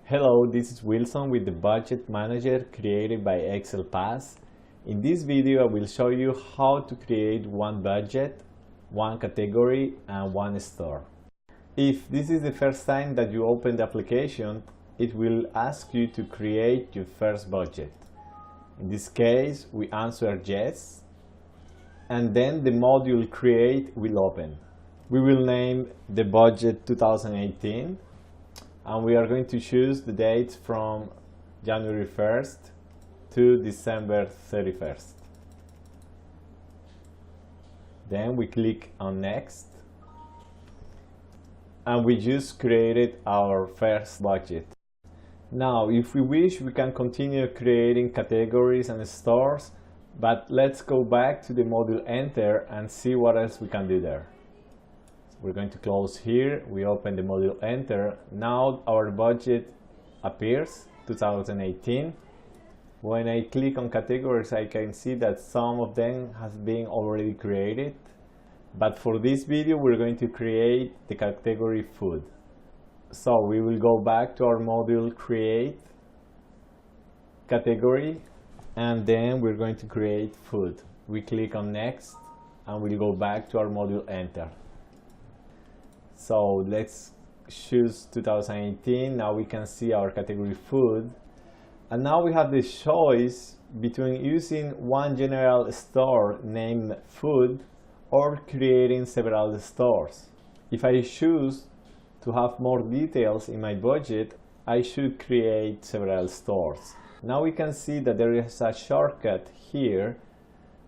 Hello, this is Wilson with the Budget Manager created by ExcelPass. In this video, I will show you how to create one budget, one category, and one store. If this is the first time that you open the application, it will ask you to create your first budget. In this case, we answer yes, and then the module Create will open. We will name the budget 2018. And we are going to choose the date from January 1st to December 31st. Then we click on Next. And we just created our first budget. Now, if we wish, we can continue creating categories and stores, but let's go back to the module Enter and see what else we can do there. We're going to close here, we open the module Enter. Now our budget appears, 2018. When I click on categories, I can see that some of them have been already created. But for this video, we're going to create the category Food. So we will go back to our module Create, Category, and then we're going to create Food. We click on Next, and we'll go back to our module Enter. So let's choose 2018. Now we can see our category Food. And now we have the choice between using one general store named Food or creating several stores. If I choose to have more details in my budget, I should create several stores. Now we can see that there is a shortcut here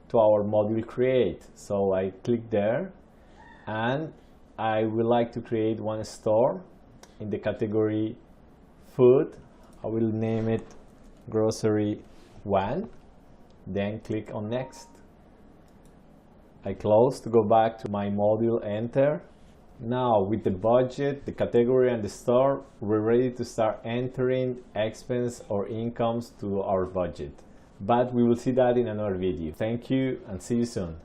to our module Create. So I click there, and I would like to create one store in the category Food. I will name it Grocery 1. Then click on Next. I close to go back to my module Enter. Now with the budget, the category, and the store, we're ready to start entering expense or incomes to our budget. But we will see that in another video. Thank you and see you soon.